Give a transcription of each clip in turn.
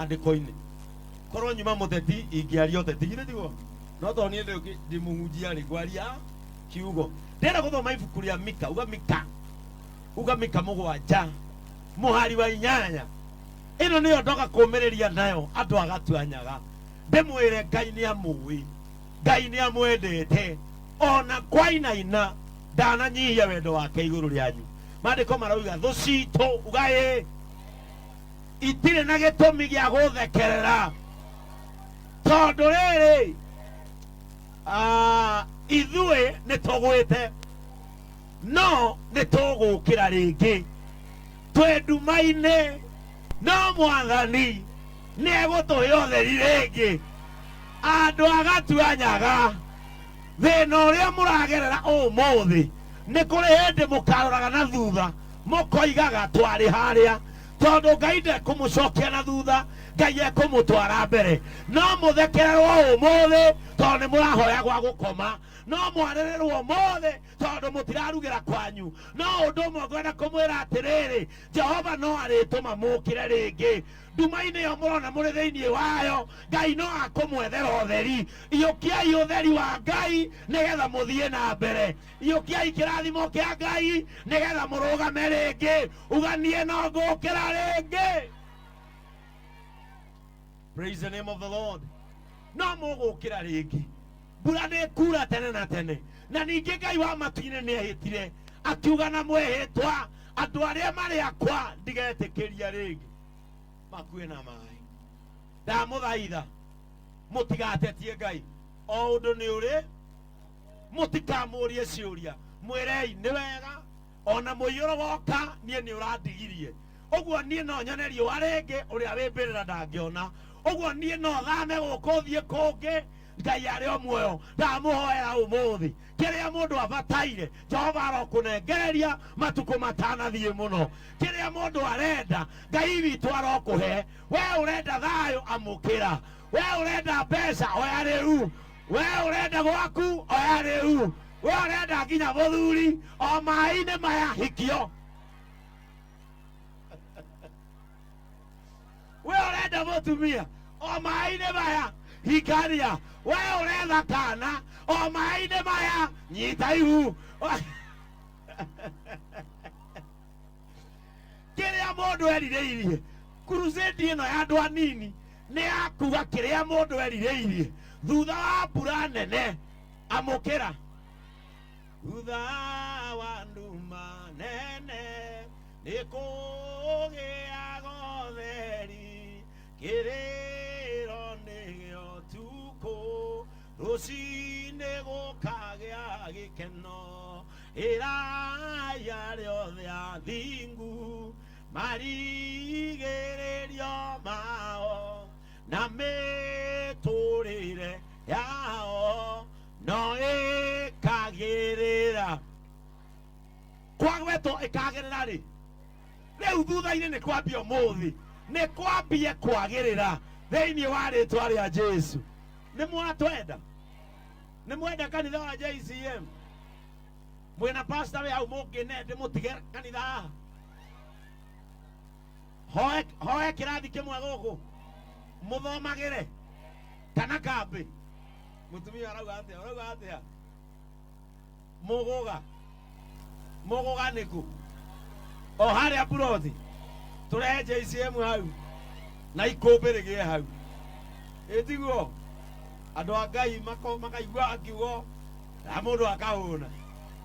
andiko-ini korwo nyuma muteti ingiaria uteti gire digo no to nie ndi muhunjia ri gwaria kiugo ndera guthoma ibuku ria Mika uga Mika mugwanja muhari wa inyanya ino niyo ndoka kumiriria nayo andu agatuanyaga ndimwire Ngai ni amui Ngai ni amwendete ona kwainaina ndananyihia wendo wake iguru rianyu mandiko marauga thu citu ugaye itire na gitumi gia guthekerera tondu riri ithue nitugwite no nitugukira ringi twenduma-ini no mwathani niegutuhe utheri ringi andu agatuanyaga thina uria muragerera umuthi ni kuri hindi mukaroraga na thutha mukoigaga twari haria tondu Ngai ndekumucokia na thutha Ngai ekumutwara mbere no muthekererwo umuthi tondu murahoya gwa gukoma no mwarererwo umuthi tondu mutirarugira kwanyu no undu umwe ngwenda kumwira atiriri Jehova no arituma mukire ringi nduma-ini yo murona muri thiini wayo Ngai no akumwethera utheri iyukiai utheri wa Ngai nigetha muthie na mbere iyukiai kirathimo kia Ngai nigetha murugame ringi uganie no ngukira ringi. Praise the name of the Lord. No mugukira ringi mbura ni kura tene na tene na ningi Ngai wa matu-ini ni ehitire akiuga na mwihitwa andu aria mari akwa ndigetikiria ringi makue na mai ndamuthaitha mutigatetie Ngai o undu ni uri mutikamurie ciuria mwirei ni wega ona muiyuro woka nie ni urandigirie uguo nie no nyonerie waringi uria wimbirira ndangiona uguo nie no thame guku thie kungi Ngai ari o muoyo ndamuhoera umuthi kiria mundu abataire Jehova arokunengereria matuku matanathie muno kiria mundu arenda Ngai witu arokuhe we urenda thayo amukira we urenda mbeca oya riu we urenda gwaku oya riu we urenda nginya muthuri o mai-ini maya hikio we urenda mutumia o mai-ini maya hikaria we uretha kana o mai-ini maya nyita ihu kiria mundu erirĩirie crusade ino ya andu anini ni akuga kiria mundu erirĩirie thutha wa mbura nene amukira thutha wa nduma nene nikugiaga utheri kiriro nigio tuko rucini gukagia gikeno iraya riothe athingu marigĩrĩrio mao na mĩtũrĩre yao no ĩkagĩrĩra kwagwetwo ĩkagĩrĩra rĩ rĩu thutha-inĩ nĩ kwambia ũmũthĩ nĩ kwambie kwagĩrĩra thĩinĩ wa rĩtwa rĩa Jesu. Nĩ mwatwenda nĩ mwenda kanitha wa JCM mwĩna pastor we hau mũngĩnende mũtige kanitha haha hoe kirathi kimwe guku muthomagire kana kambi mutumia arauga atia muguga niku o haria buroti turehe JCM hau na ikumbi rigie hau itiguo andu a Ngai makaigua akiugo na mundu akahuna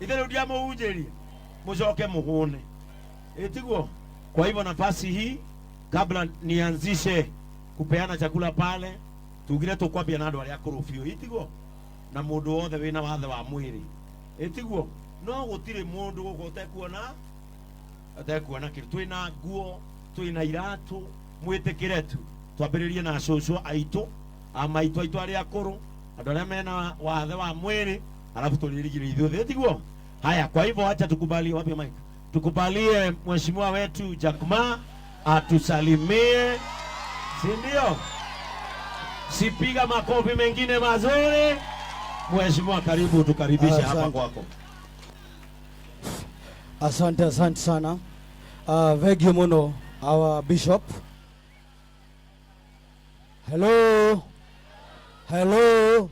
ithe ndia muhunjiria mucoke muhune itiguo. Kwa hivyo nafasi hii kabla nianzishe kupeana chakula pale tugire tukwambia na andu aria kurufio itiguo na mundu wothe wina wathe wa mwiri itiguo no gutire mundu guko utekuona kitu twina nguo twina iratu mwitikire tu twambiririe na cucu aitu amaitu aitu aria akuru andu aria mena wathe wa mwiri alafu tulirigire ithuothe itiguo. Haya, kwa hivyo acha tukubali wapi mic tukubalie mheshimiwa wetu Jack Ma atusalimie, si ndio? Sipiga makofi mengine mazuri. Mheshimiwa, karibu tukaribishe hapa kwako. Asante sana. Thank you muno our bishop. Hello. Hello.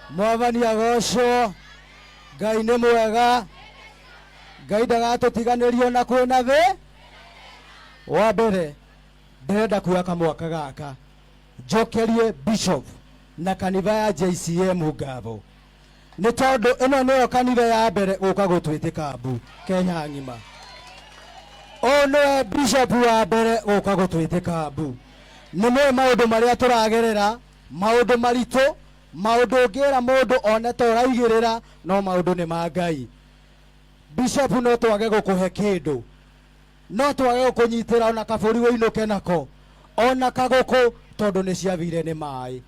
Mwathani agocwo. Ngai nĩ mwega. Ngai ndagatiganirio na kwĩna thĩ. Wa mbere ndĩrenda kuoya kamwaka gaka njokerie Bishop na kanitha ya JCM ngatho nĩ tondũ ĩno nĩyo kanitha ya mbere gũka gũtwĩtĩka mbu Kenya ng'ima. Ũyũ nĩwe Bishop wa mbere gũka gũtwĩtĩka mbu. Nĩ mũĩ maũndũ marĩa tũragerera, maũndũ maritũ, maũndũ ũngĩra mũndũ one ta ũraigĩrĩra, no maũndũ nĩ ma Ngai. Bishop no twage gũkũhe kĩndũ, no twage gũkũnyitĩra ona kabũri wĩinũke nako, ona kagũkũ tondũ nĩ ciathire nĩ maĩ,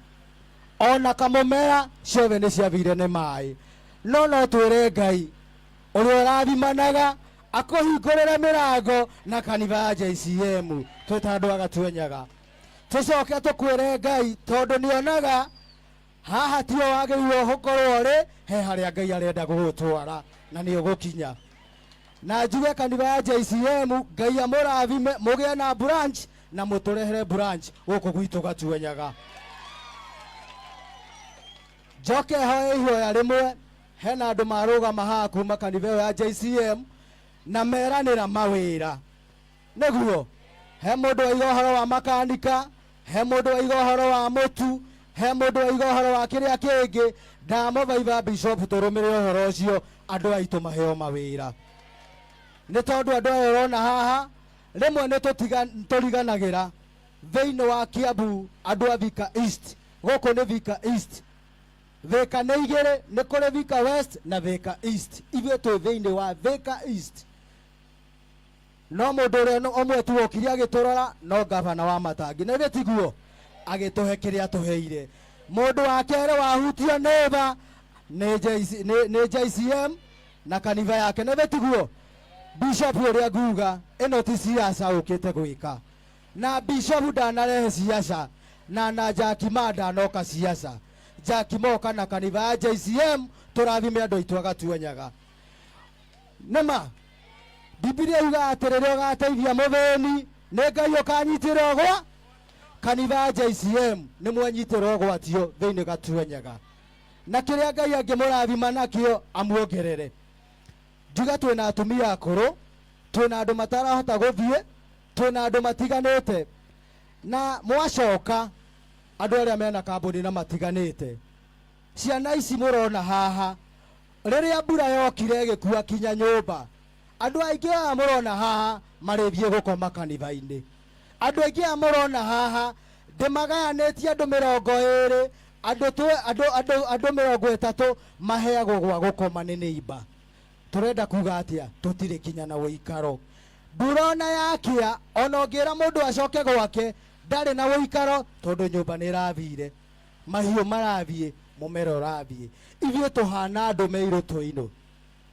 ona kamũmera ciothe nĩ ciathire nĩ maĩ. No twĩre Ngai ũrĩa ũrathimanaga akũhingũrĩre mĩrango na kanitha ya JCM twĩ ta andũ agatwenyaga. Tũcoke tũkwĩre Ngai tondũ nĩonaga haha tio wagĩrĩirwo gũkorwo ũrĩ, he harĩa Ngai arenda gũgũtwara na nĩ ũgũkinya. Na njuge kanitha ya JCM Ngai amũrathime, mũgĩe na branch na mũtũrehere branch gũkũ gwitũ Gatwenyaga. Njoke hoye ihoya rĩmwe, hena andũ marũgama haha kuma kanitha ya JCM na meranĩra mawĩra. Nĩguo he mũndũ waiga ũhoro wa makanika, he mũndũ waiga ũhoro wa mũtu, he mũndũ waiga ũhoro wa kĩrĩa kĩngĩ. Ndamũthaitha Bishop tũrũmĩrĩre ũhoro ũcio, andũ aitũ maheo mawĩra. Nĩ tondũ andũ aya ũrona haha rĩmwe nĩ tũriganagĩra thĩinĩ wa Kiambu, andũ a Thika East, gũkũ nĩ Thika East, Thika nĩ igĩrĩ, nĩ kũrĩ Thika West na Thika East, ithuĩ twĩ thĩinĩ wa Thika East. No mũndũ ũrĩa ũmwe tu okire agĩtũrora no gavana wa Matangi, na tiguo agĩtũhe kĩrĩa tũheire. Mũndũ wa kerĩ wahutio nĩ tha nĩ JCM na kanitha yake, na tiguo Bishop ũrĩa nguga ĩno ti siasa ũkĩte gwĩka, na Bishop ndanarehe siasa na Jakima ndanoka siasa. Jakima oka na kanitha ya JCM tũrathime andũ aitũ Agatwenyaga. Nĩma Biblia yuga atĩrĩrĩ ũgateithia mũthĩni nĩ Ngai ũkanyitĩra ũgwa. Kanitha ya JCM nĩ mwanyitĩra ũgwatio thĩinĩ Gatwenyaga, na kĩrĩa Ngai angĩmũrathima nakĩo amuongerere. Njuga twĩna atumia akũrũ, twĩna andũ matarahota gũthiĩ, twĩna andũ matiganĩte, na mwacoka andũ arĩa mena kambuni na matiganĩte. Ciana ici mũrona haha rĩrĩa mbura yokire ĩgĩkua kinya nyũmba, andũ aingĩ aya mũrona haha marĩthiĩ gũkoma kanitha-inĩ. Andũ aingĩ aya mũrona haha ndĩmagayanĩtie andũ 20, andũ 30 maheagwo gwa gũkoma nĩ neighbor. Turenda kuga atia tutire kinya na wĩikaro. Mbura yakĩa ona ũngĩra mũndũ acoke gwake ndarĩ na wĩikaro tondũ nyũmba nĩ ĩrathire, mahiũ marathiĩ, mũmera ũrathiĩ. Ithuĩ tũhana andũ me irũtũ-inĩ,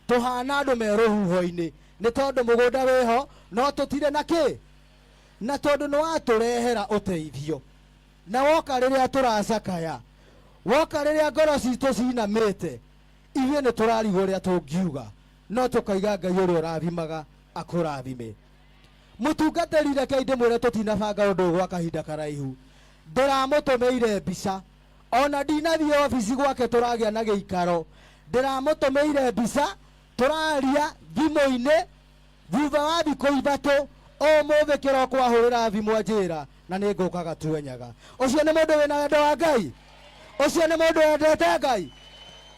tũhana andũ me rũhuho-inĩ, nĩ tondũ mũgũnda wĩho no tũtire na kĩ, na tondũ nĩ watũrehera ũteithio. Na woka rĩrĩa tũracakaya, woka rĩrĩa ngoro citũ cinamĩte, ithuĩ nĩ tũrarigwo ũrĩa tũngiuga, no tũkaiga Ngai ũrĩa ũrathimaga akũrathime. Mũtungatĩri reke ndĩmwĩre tũtinabanga ũndũ gwa kahinda karaihu. Ndĩramũtũmĩire mbica, ona ndinathiĩ obici gwake tũragĩa na gĩikaro. Ndĩramũtũmĩire mbica, tũraria thimũ-inĩ, thutha wa thikũ 3 ũmũthĩ kĩroko ahũrĩra thimũ anjĩra na nĩ ngũka Gatwenyaga. Ũcio nĩ mũndũ wĩna wendo wa Ngai? Ũcio nĩ mũndũ wendete Ngai?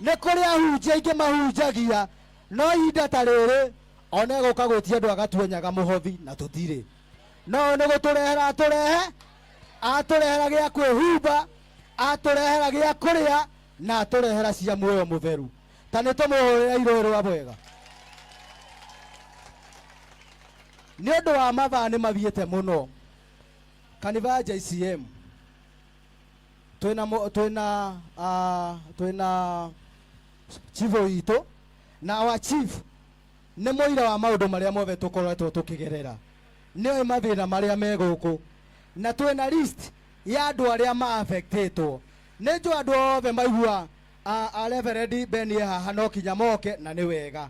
Nĩ kũrĩ ahunjia aingĩ mahunjagia, no ihinda ta rĩrĩ ona gũka gwĩtia andũ Agatwenyaga mũhothi na tũtirĩ. No nĩ gũtũrehera atũrehera gĩa kwĩhumba, atũrehera gĩa kũrĩa na atũrehera cia muoyo mũtheru. Ta nĩ tũmũhũrĩre irũĩ rwa bwega. Nĩ ũndũ wa mathaa nĩ mathiĩte mũno, kanitha ya JCM twĩna chief witũ na wa chief nĩ mũira wa maũndũ marĩa mothe tũkoretwo tũkĩgerera, nĩoĩ mathĩna marĩa me gũkũ, na twĩna list ya andũ arĩa ma-affectĩtwo. Nĩ njũĩ andũ othe maigua Reverend Ben haha no kinya moke na nĩ wega,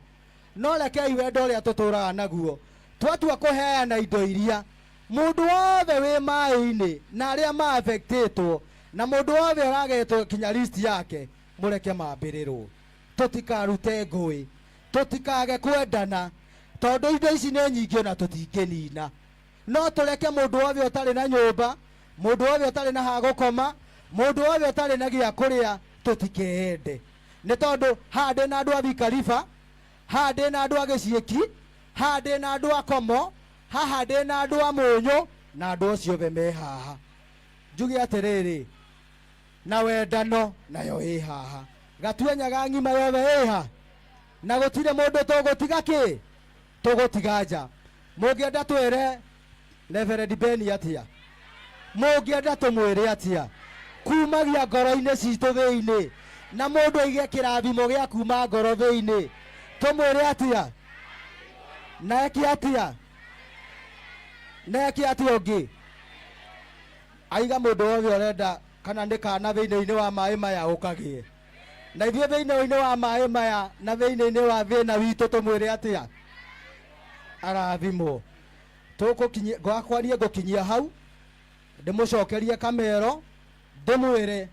no rekei wendo ũrĩa tũtũraga naguo twatua kũheana indo iria mundu wothe wi mai-ini na aria ma affectetwo na mundu wothe uragetwo kinya list yake mureke mambirirwo tutikarute ngui tutikage kwendana tondu indo ici ni nyingi ona tutingĩnina no tureke mundu wothe utari na nyumba mundu wothe utari na ha gukoma mundu wothe utari na gia kuria tutikeende ni tondu hande na andu a Vikariba hande na andu a Giciiki hande na andu a Komo haha ndi na andu a Munyu na andu acio be me haha njuge atiriri na wendano nayo ĩ haha Gatuenyaga ng'ima yothe ĩ ha na gutire mundu tugutiga ki tugutiga nja mungienda twire Reverend Ben atia mungienda tumwire atia kumagia ngoro-ini citu thiini na mundu aige kirathimo gia kuma ngoro thiini tumwire atia na eki atia neki ati ongi aiga mundu wothe urenda kana ni kana thiini-ini wa mai maya ukagie na ithie thiini-ini wa mai maya na thiini-ini wa thina witu tumwire atia arathimo tukukinyia gwakwarie ngukinyia hau ndimucokerie kamero ndimwire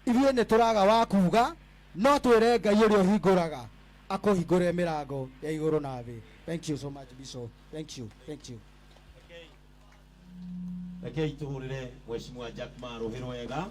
ithie ni turaga wa kuga no twire Ngai uria uhinguraga akuhingure mirango ya iguru na thi. Thank you so much Bishop. Thank you. Rekei tuhurire Mheshimiwa Jack Ma Ruhirũ wega.